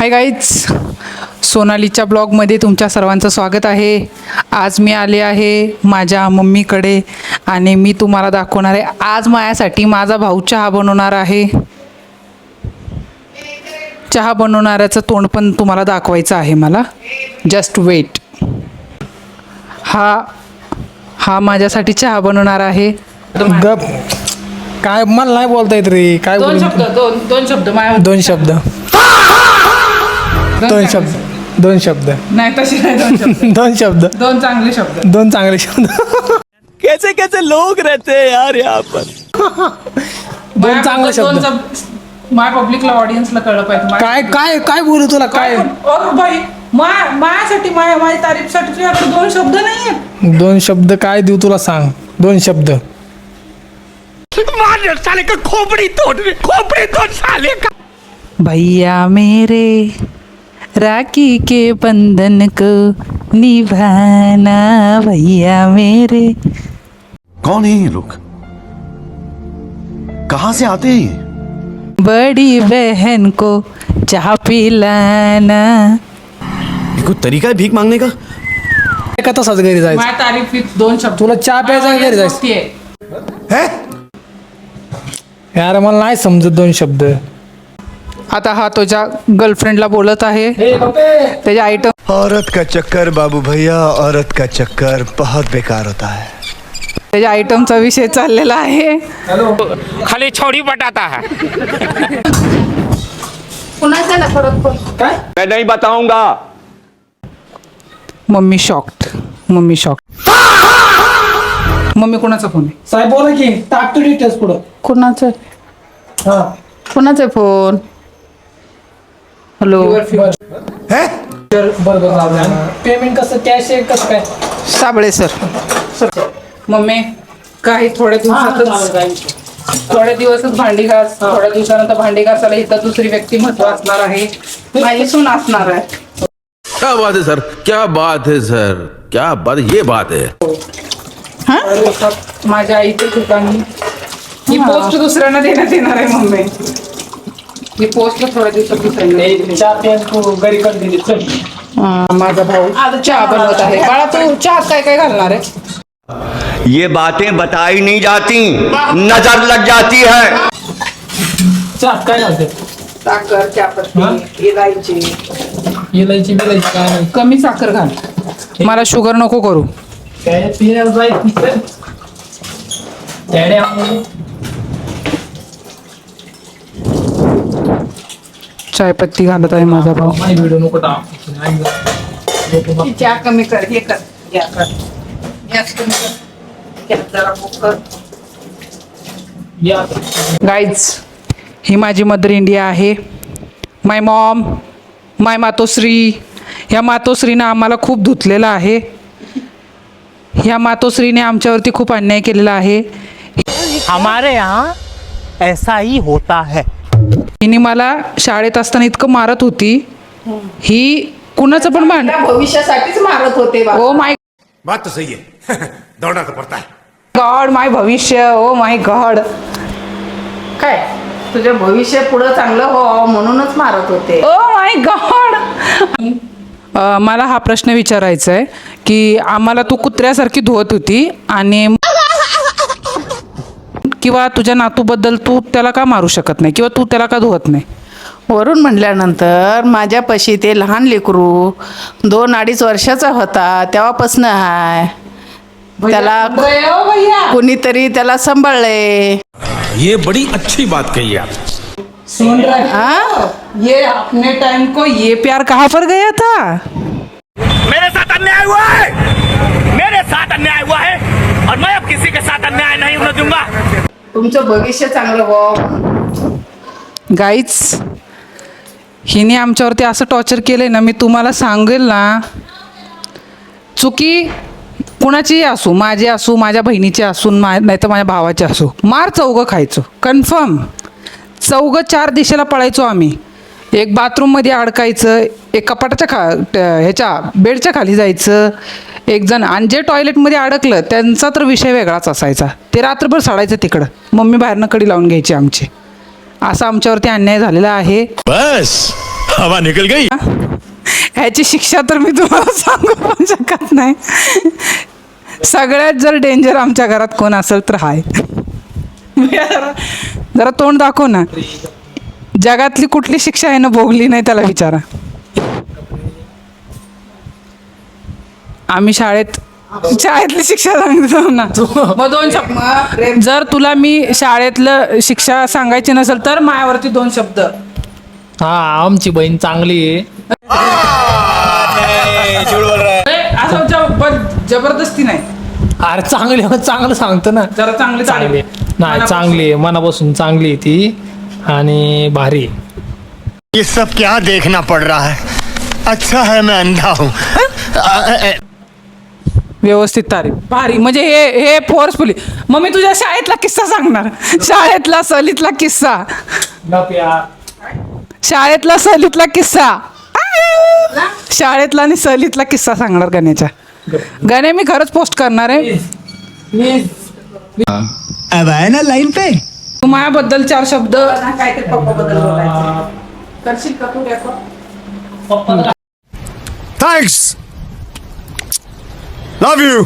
Hi guys, सोनालीच्या ब्लॉगमध्ये तुमच्या सर्वांचं स्वागत आहे. आज मी आले आहे माझ्या मम्मीकडे आणि मी तुम्हाला दाखवणार आहे. आज माझ्यासाठी माझा भाऊ चहा बनवणार आहे. चहा बनवणाऱ्याचं तोंड पण तुम्हाला दाखवायचं आहे मला. Just wait. हा माझ्यासाठी चहा बनवणार आहे. गप काय मला नाही बोलता येत रे. काय दोन बोलू? शब्द दोन शब्द दोन शब्द दोन शब्द दोन शब्द नाही तसे नाही. दोन शब्द दोन शब्द दोन चांगले शब्द. दोन चांगले शब्द. कैसे कैसे लोग रहते हैं यार यहाँ पर. दोन चांगले शब्द. माय पब्लिकला ऑडियन्सला कळलं पाहिजे. काय काय काय बोलू तुला काय? अरे बाई, माझ्यासाठी माझ्या तारीफसाठी तुझ्याकडे दोन शब्द नाहीये. दोन शब्द काय देऊ तुला सांग. दोन शब्द. साले का खोपड़ी तोड़ साले का. भैया मेरे राखी के बंधन को निभाना. भैया मेरे. कौन है ये लोग? कहां से आते हैं ये? बड़ी बहन को चाह पिलाना. ये कोई तरीका है भीक मांगने का? एका तासाच घरी जायचं. माझ्या तारीफीत दोन शब्द. तुला चहा प्यायचा घरी जायचं. यार मला नाही समजत दोन शब्द. आता हा तुझ्या गर्लफ्रेंडला बोलत आहे. त्याच्या आयटम औरत का चक्कर बाबू भैया, औरत का चक्कर बहुत बेकार होता है. त्याच्या आयटमचा विषय चाललेला आहे. खाली छोड़ी बटाता है. मैं नहीं बताऊंगा. Mummy shocked. मम्मी कोणाचा फोन आहे? साहेब बोला की टाकतो डिटेल्स पुढं. कोणाचं कोणाचा फोन? हॅलो. पेमेंट कसं कॅश आहे कसं काय? साबळे सर. मम्मी काही थोड्या दिवसच भांडी घास. थोड्या दिवसानंतर भांडी घासायला इथं दुसरी व्यक्तिमत्व असणार आहे. माझी सून असणार आहे. क्या बात है सर, क्या बात है सर, क्या बात, ये बात है. माझ्या आईच्या ठिकाणी ही पोस्ट दुसऱ्यांना देण्यात येणार आहे. मम्मी ही पोस्ट थोड्या दिवसात दुसऱ्यांना. चहा प्यायला तू घरी कर दिली चल. माझा भाऊ आता चहा बनवत आहे. बाळा तू चहा काय काय घालणार आहे? ये बातें बताई नहीं जाती, नजर लग जाती है. चहा काय घालते? साखर, चहापत्ती, इलायची. इलायची बिलायची काय नाही. कमी साखर घाल. मला शुगर नको करू. काय पिण्याला जायचं चायपत्ती घालत आहे माझा भाऊ. व्हिडिओ नको टाक. चहा कमी कर. हे कर. गॅस कमी कर. गॅस जरा मोठं कर. गाईज, ही माझी मदर इंडिया आहे. माय मॉम, माय मातोश्री. ह्या मातोश्रीनं आम्हाला खूप धुतलेलं आहे. ह्या मातोश्रीने आमच्यावरती खूप अन्याय केलेला आहे. हमारे यहाँ ऐसा ही होता है. हिने मला शाळेत असताना इतकं मारत होती. ही कुणाचं पण भांड भविष्यासाठीच मारत होते. ओ माय बात तो सही है. दौड़ना तो पड़ता है. गॉड, माय भविष्य. Oh my God. काय तुझे भविष्य पुढे चांगलं हो म्हणूनच मारत होते. Oh my God. मला हा प्रश्न विचारायचा आहे की आम्हाला तू कुत्र्यासारखी धुवत होती आणि किंवा तुझ्या नातूबद्दल तू त्याला का मारू शकत नाही किंवा तू त्याला का धुवत नाही? वरून म्हणल्यानंतर माझ्यापाशी ते लहान लेकरू 2-2.5 वर्षाचा होता तेव्हापासून आहे. त्याला कुणीतरी त्याला सांभाळले. ये बड़ी अच्छी बात कही आप. सुन रहे ये अपने टाइम को ये प्यार कहाँ पर गया था? मेरे साथ अन्याय हुआ है. मेरे साथ अन्याय हुआ है और मैं अब किसी के साथ अन्याय नहीं होने दूंगा. तुमचं भविष्य चांगलं हो. गाईज, हिने आमच्यावरती असं टॉर्चर केलंय ना, मी तुम्हाला सांगेल ना. चुकी कुणाचीही असू, माझी असू, माझ्या बहिणीची असू, नाही तर माझ्या भावाची असू, मार चौघं खायचो कन्फर्म. चौघं 4 दिशेला पळायचो आम्ही. एक बाथरूममध्ये अडकायचं, एक कपाटाच्या ह्याच्या बेडच्या खाली जायचं एक जण. आणि जे टॉयलेटमध्ये अडकलं त्यांचा तर विषय वेगळाच असायचा. ते रात्रभर साडायचं तिकडं. मम्मी बाहेरनं कडी लावून घ्यायची आमची. असा आमच्यावरती अन्याय झालेला आहे. बस हवा निकल गई. ह्याची शिक्षा तर मी तुम्हाला सांगू पण शकत नाही. सगळ्यात जर डेंजर आमच्या घरात कोण असेल तर हाय. जरा तोंड दाखव ना. जगातली कुठली शिक्षा आहे ना भोगली नाही त्याला विचारा. आम्ही शाळेतली शिक्षा सांगतो ना. मग 2 शब्द. जर तुला मी शाळेतलं शिक्षा सांगायची नसेल तर मायावरती 2 शब्द. हा आमची बहीण चांगली आहे. असं जबरदस्ती नाही. अरे चांगली चांगलं सांगतो ना. जरा चांगली चांगली नाही चांगली आहे मनापासून चांगली आहे ती आणि भारी आहे. ये सब क्या देखना पड़ रहा है. अच्छा है मैं अंधा हूँ. व्यवस्थित तारीफ भारी. म्हणजे हे फोर्सफुली. मग मी तुझ्या शाळेतला किस्सा सांगणार. शाळेतला सहलीतला किस्सा. शाळेतला सहलीतला किस्सा. शाळेतला आणि सहलीतला किस्सा सांगणार गण्याच्या. गणे मी खरंच पोस्ट करणार आहे. अब आए ना लाइन पे. तू माझ्याबद्दल 4 शब्द काहीतरी पप्पाबद्दल बोलायचं करशील का तू रेकॉर्ड? थैंक्स. Love you.